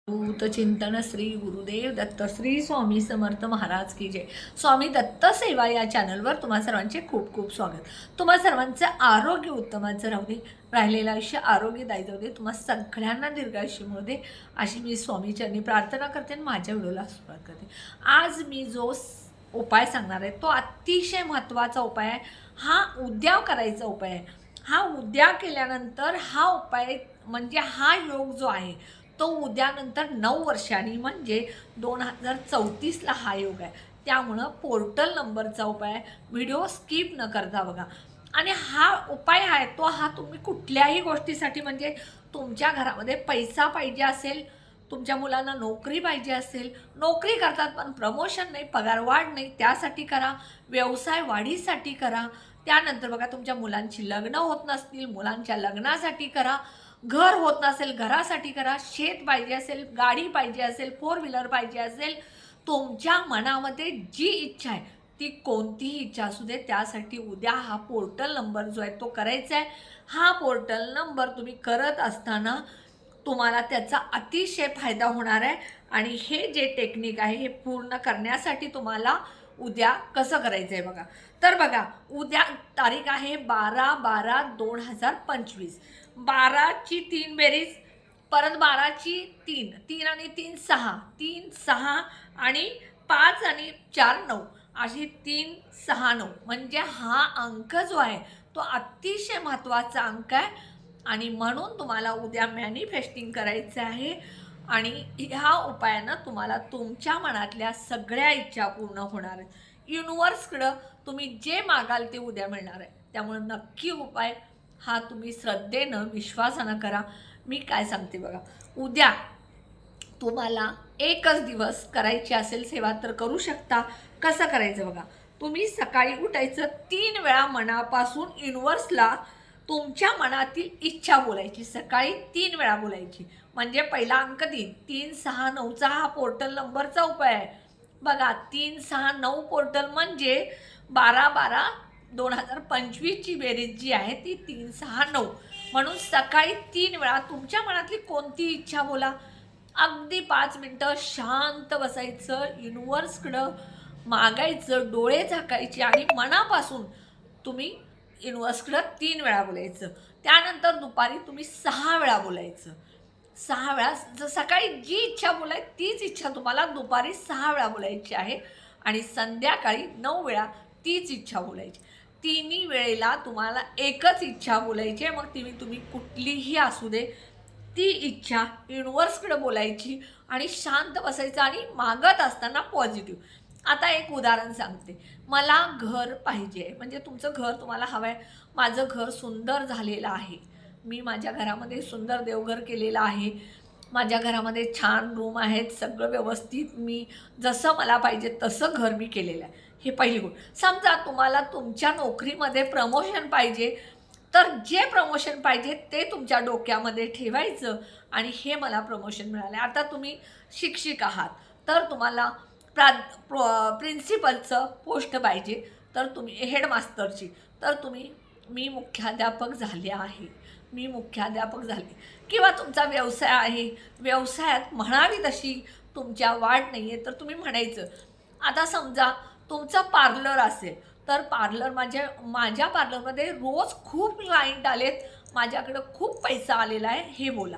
भूत चिंतन श्री गुरुदेव दत्त श्री स्वामी समर्थ महाराज की जय। स्वामी दत्त सेवा या चॅनलवर तुम्हा सर्वांचे खूप खूप स्वागत। तुम्हा सर्वांचं आरोग्य उत्तमाचं राहू दे, राहिलेलं आयुष्य आरोग्यदायी जाऊ दे, तुम्हा सगळ्यांना दीर्घायुष्य मिळू दे अशी मी स्वामीचरणी प्रार्थना करते आणि माझ्या व्हिडिओला सुरुवात करते। आज मी जो उपाय सांगणार आहे तो अतिशय महत्त्वाचा उपाय आहे। हा उद्या करायचा उपाय आहे। हा उद्या केल्यानंतर हा उपाय म्हणजे हा योग जो आहे तो उद्यानंतर 9 वर्षांनी म्हणजे 2034ला हा योग आहे। त्यामुळं पोर्टल नंबरचा उपाय आहे, व्हिडिओ स्किप न करता बघा। आणि हा उपाय आहे तो तुम्ही कुठल्याही गोष्टीसाठी म्हणजे तुमच्या घरामध्ये पैसा पाहिजे असेल, तुमच्या मुलांना नोकरी पाहिजे असेल, नोकरी करतात पण प्रमोशन नाही, पगारवाढ नाही, त्यासाठी करा, व्यवसाय वाढीसाठी करा, त्यानंतर बघा तुमच्या मुलांची लग्न होत नसतील, मुलांच्या लग्नासाठी करा, घर होत नसेल घरासाठी करा, शेत पाहिजे असेल, गाडी पाहिजे असेल, 4 व्हीलर पाहिजे असेल, तुमच्या मनामध्ये जी इच्छा आहे ती कोणतीही इच्छा असू दे त्यासाठी उद्या हा पोर्टल नंबर जो आहे तो करायचा आहे। हा पोर्टल नंबर तुम्ही करत असताना तुम्हाला त्याचा अतिशय फायदा होणार आहे। आणि हे जे टेक्निक आहे हे पूर्ण करण्यासाठी तुम्हाला उद्या कसं करायचं आहे बघा। तर बघा उद्या तारीख आहे 12/12/2025। 12ची 3 बेरीज, परत 12ची 3, 3 आणि 3 6, 3 6 आणि 5 आणि 4 9, अशी 3 6 9 म्हणजे हा अंक जो आहे तो अतिशय महत्त्वाचा अंक आहे। आणि म्हणून तुम्हाला उद्या मॅनिफेस्टिंग करायचं आहे आणि ह्या उपायानं तुम्हाला तुमच्या मनातल्या सगळ्या इच्छा पूर्ण होणार आहेत। युनिवर्सकडं तुम्ही जे मागाल ते उद्या मिळणार आहे। त्यामुळे नक्की उपाय हा तुम्ही श्रद्धेनं विश्वासानं करा। मी काय सांगते बघा, उद्या तुम्हाला एकच दिवस करायची असेल सेवा तर करू शकता। कसं करायचं बघा, तुम्ही सकाळी उठायचं, 3 वेळा मनापासून युनिवर्सला तुमच्या मनातील इच्छा बोलायची, सकाळी 3 वेळा बोलायची। म्हणजे पहिला अंक 3, 3 6 9चा हा पोर्टल नंबरचा उपाय आहे बघा। 3 6 9 पोर्टल म्हणजे 12/12/2025ची बेरीज जी आहे ती 3 6 9। म्हणून सकाळी 3 वेळा तुमच्या मनातली कोणती इच्छा बोला, अगदी 5 मिनटं शांत बसायचं, युनिवर्सकडं मागायचं, डोळे झाकायचे आणि मनापासून तुम्ही युनिवर्सकडं 3 वेळा बोलायचं। त्यानंतर दुपारी तुम्ही 6 वेळा बोलायचं। 6 वेळा सकाळी जी इच्छा बोलाय तीच इच्छा तुम्हाला दुपारी 6 वेळा बोलायची आहे आणि संध्याकाळी 9 वेळा तीच इच्छा बोलायची। तिन्ही वेळेला तुम्हाला एकच इच्छा बोलायची आहे, मग तुम्ही कुठलीही असू दे ती इच्छा युनिवर्सकडे बोलायची आणि शांत बसायचं आणि मागत असताना पॉझिटिव्ह। आता एक उदाहरण सांगते, मला घर पाहिजे म्हणजे तुमचं घर तुम्हाला हवं आहे, माझं घर सुंदर झालेलं आहे, मी माझ्या घरामध्ये सुंदर देवघर केलेलं आहे, माझ्या घरामध्ये छान रूम आहेत, सगळं व्यवस्थित मी जसं मला पाहिजे तसं घर मी केलेलं आहे। हे पहिली गोष्ट। समजा तुम्हाला तुमच्या नोकरीमध्ये प्रमोशन पाहिजे तर जे प्रमोशन पाहिजे ते तुमच्या डोक्यामध्ये ठेवायचं आणि हे मला प्रमोशन मिळालं। आता तुम्ही शिक्षक आहात तर तुम्हाला प्रिन्सिपलचं पोस्ट पाहिजे, तर तुम्ही हेडमास्टरची, तर तुम्ही मी मुख्याध्यापक झाले आहे, मी मुख्याध्यापक झाले। किंवा तुमचा व्यवसाय आहे, व्यवसायात म्हणावी तशी तुमच्या वाढ नाही आहे तर तुम्ही म्हणायचं। आता समजा तुमचं पार्लर असेल तर माझ्या पार्लरमध्ये रोज खूप क्लायंट आलेत, माझ्याकडं खूप पैसा आलेला आहे हे बोला।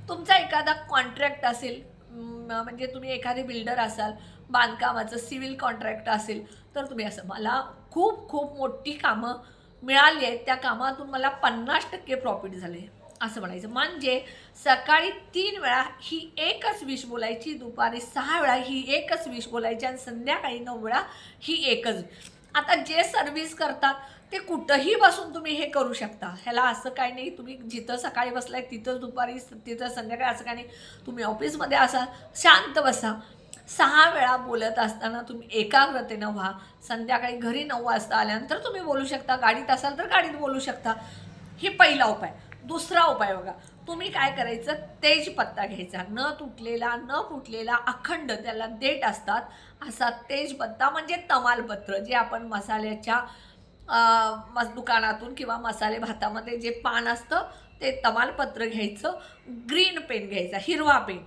तुमचा एखादा कॉन्ट्रॅक्ट असेल, म्हणजे तुम्ही एखादे बिल्डर असाल, बांधकामाचं सिव्हिल कॉन्ट्रॅक्ट असेल तर तुम्ही असं, मला खूप खूप मोठी कामं मिळाली आहेत, त्या कामातून मला 50% प्रॉफिट झाले असं म्हणायचं। म्हणजे सकाळी 3 वेळा ही एकच विश बोलायची, दुपारी 6 वेळा ही एकच विश बोलायची आणि संध्याकाळी 9 वेळा ही एकच। आता जे सर्व्हिस करतात ते कुठंही बसून तुम्ही हे करू शकता, ह्याला असं काही नाही तुम्ही जिथं सकाळी बसलाय तिथंच दुपारी तिथं संध्याकाळी असं काही नाही। तुम्ही ऑफिसमध्ये असाल शांत बसा, 6 वेळा बोलत असताना तुम्ही एकाग्रतेनं व्हा। संध्याकाळी घरी 9 वाजता आल्यानंतर तुम्ही बोलू शकता, गाडीत असाल तर गाडीत बोलू शकता। हे पहिला उपाय। दुसरा उपाय बघा, तुम्ही काय करायचं, तेजपत्ता घ्यायचा, न तुटलेला न फुटलेला अखंड, त्याला देठ असतात असा तेजपत्ता म्हणजे तमालपत्र, जे आपण मसाल्याच्या दुकानातून किंवा मसाले भातामध्ये जे पान असतं ते तमालपत्र घ्यायचं। ग्रीन पेन घ्यायचा, हिरवा पेन,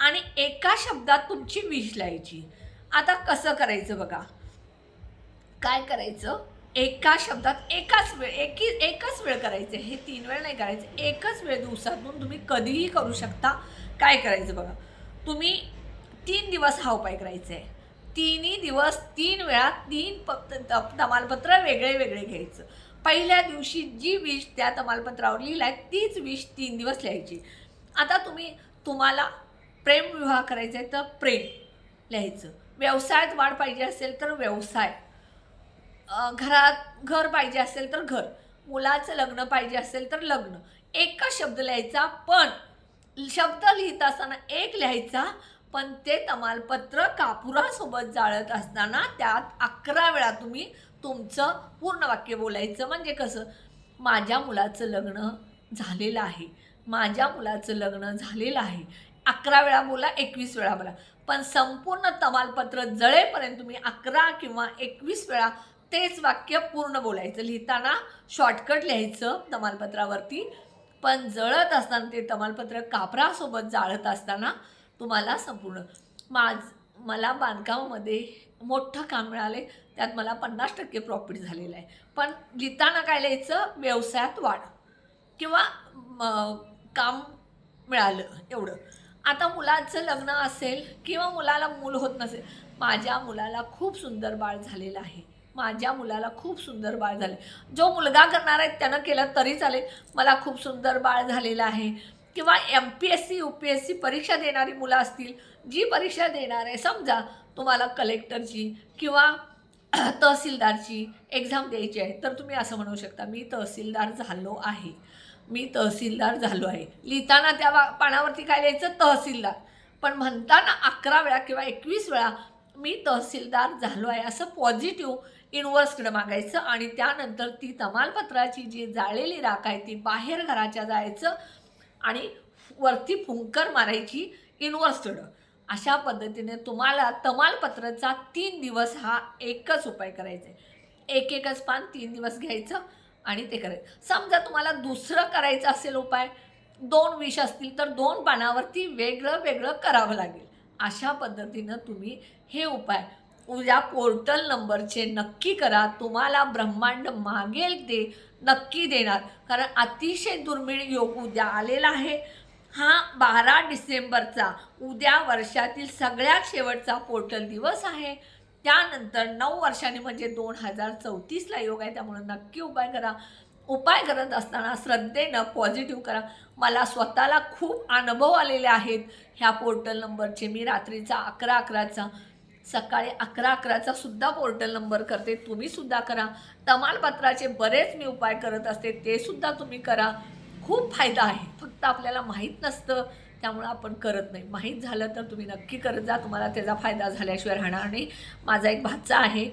आणि एका शब्दात तुमची विश लिहायची. आता कसं करायचं बघा. काय करायचं, एका शब्दात एकच वेळ करायचं. हे 3 वेळ नाही करायचं, एकच वेळ दिवसातून तुम्ही कधीही करू शकता. काय करायचं बघा, तुम्ही 3 दिवस हा उपाय करायचा आहे. 3ही दिवस 3 वेळा 3 तमालपत्र वेगळे वेगळे घ्यायचं. पहिल्या दिवशी जी विश त्या तमालपत्रावर लिहिलाय तीच विश 3 दिवस लिहायची. आता तुम्हाला प्रेमविवाह करायचा आहे तर प्रेम लिहायचं. व्यवसायात वाढ पाहिजे असेल तर व्यवसाय, घरात घर पाहिजे असेल तर घर, मुलाचं लग्न पाहिजे असेल तर लग्न. एकच शब्द लिहायचा, पण शब्द लिहित असताना एक लिहायचा, पण ते तमालपत्र कापुरासोबत जाळत असताना त्यात 11 वेळा तुम्ही तुमचं पूर्ण वाक्य बोलायचं. म्हणजे कसं, माझ्या मुलाचं लग्न झालेलं आहे, माझ्या मुलाचं लग्न झालेलं आहे. 11 वेळा बोला, 21 वेळा बोला, पण संपूर्ण तमालपत्र जळेपर्यंत तुम्ही 11 किंवा 21 वेळा तेच वाक्य पूर्ण बोलायचं. लिहिताना शॉर्टकट लिहायचं तमालपत्रावरती, पण जळत असताना ते तमालपत्र कापरासोबत जाळत असताना तुम्हाला संपूर्ण मला बांधकामामध्ये मोठं काम मिळाले, त्यात मला 50% प्रॉफिट झालेलं आहे. पण लिहिताना काय लिहायचं, व्यवसायात वाढ किंवा काम मिळालं एवढं. आता मुलाचं लग्न असेल किंवा मुलाला मूल होत नसेल, माझ्या मुलाला खूप सुंदर बाळ झालेलं आहे, माझ्या मुलाला खूप सुंदर बाळ झाले. जो मुलगा करणार आहे त्यानं केलं तरी चालेल, मला खूप सुंदर बाळ झालेलं आहे. किंवा MPSC UPSC परीक्षा देणारी मुलं असतील, जी परीक्षा देणार आहे, समजा तुम्हाला कलेक्टरची किंवा तहसीलदारची एक्झाम द्यायची आहे, तर तुम्ही असं म्हणू शकता, मी तहसीलदार झालो आहे, मी तहसीलदार झालो आहे. लिहिताना त्या पानावरती काय लिहायचं, तहसीलदार, पण म्हणताना 11 वेळा किंवा 21 वेळा मी तहसीलदार झालो आहे असं पॉझिटिव्ह युनिव्हर्सकडं मागायचं. आणि त्यानंतर ती तमालपत्राची जी जाळलेली राख आहे ती बाहेर घराच्या जायचं आणि वरती फुंकर मारायची युनिव्हर्सकडं. अशा पद्धतीने तुम्हाला तमालपत्राचा 3 दिवस हा एकच उपाय करायचा आहे. एकच पान 3 दिवस घ्यायचं आणि ते करायचं. समजा तुम्हाला दुसरं करायचं असेल उपाय, 2 विष असतील तर 2 पानावरती वेगळं वेगळं करावं लागेल. अशा पद्धतीनं तुम्ही हे उपाय उद्या पोर्टल नंबरचे नक्की करा. तुम्हाला ब्रह्मांड मागेल ते नक्की देणार, कारण अतिशय दुर्मिळ योग उद्या आलेला आहे. हा 12 डिसेंबरचा उद्या वर्षातील सगळ्यात शेवटचा पोर्टल दिवस आहे. त्यानंतर 9 वर्षांनी म्हणजे 2034ला योग आहे. त्यामुळे नक्की उपाय करा. उपाय करत असताना श्रद्धेनं पॉझिटिव्ह करा. मला स्वतःला खूप अनुभव आलेले आहेत ह्या पोर्टल नंबरचे. मी रात्रीचा 11:11चा, सकाळी 11:11चा सुद्धा पोर्टल नंबर करते, तुम्ही सुद्धा करा. तमालपत्राचे बरेच मी उपाय करत असते, ते सुद्धा तुम्ही करा. खूप फायदा आहे, फक्त आपल्याला माहीत नसतं, त्यामुळं आपण करत नाही. माहीत झालं तर तुम्ही नक्की करत जा, तुम्हाला त्याचा फायदा झाल्याशिवाय राहणार नाही. माझा एक भाचा आहे,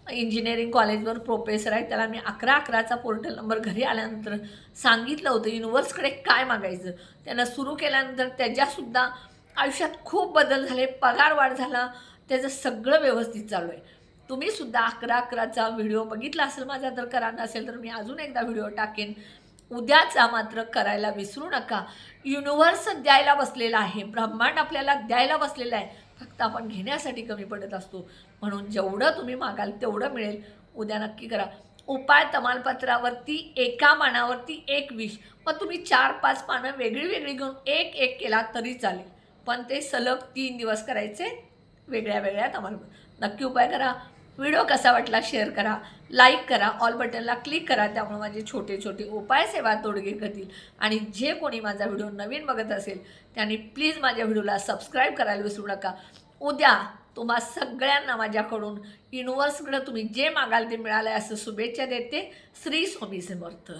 इंजिनिअरिंग कॉलेजवर प्रोफेसर आहे. त्याला मी 11:11चा पोर्टल नंबर घरी आल्यानंतर सांगितलं होतं युनिव्हर्सकडे काय मागायचं. त्यानं सुरू केल्यानंतर त्याच्यासुद्धा आयुष्यात खूप बदल झाले, पगार वाढ झाला, त्याचं सगळं व्यवस्थित चालू आहे. तुम्हीसुद्धा 11:11चा व्हिडिओ बघितला असेल माझा, तर करा, नसेल तर मी अजून एकदा व्हिडिओ टाकेन. उद्याचा मात्र करायला विसरू नका. युनिव्हर्स द्यायला बसलेला आहे, ब्रह्मांड आपल्याला द्यायला बसलेलं आहे, फक्त आपण घेण्यासाठी कमी पडत असतो. म्हणून जेवढं तुम्ही मागाल तेवढं मिळेल. उद्या नक्की करा. उपाय तमालपत्रावरती एका पानावरती एक विष, मग तुम्ही 4-5 पानं वेगळी वेगळी घेऊन एक केला तरी चालेल, पण ते सलग 3 दिवस करायचे वेगळ्या वेगळ्या तमालपत्र. नक्की उपाय करा. व्हिडिओ कसा वाटला शेअर करा, लाईक करा, ऑल बटनला क्लिक करा, त्यामुळे माझे छोटे छोटे उपाय सेवा तोडगे करतील. आणि जे कोणी माझा व्हिडिओ नवीन बघत असेल त्यांनी प्लीज माझ्या व्हिडिओला सबस्क्राईब करायला विसरू नका. उद्या तुम्हा सगळ्यांना माझ्याकडून युनिव्हर्सकडे तुम्ही जे मागाल ते मिळालं आहे असं शुभेच्छा देते. श्री स्वामी समर्थ.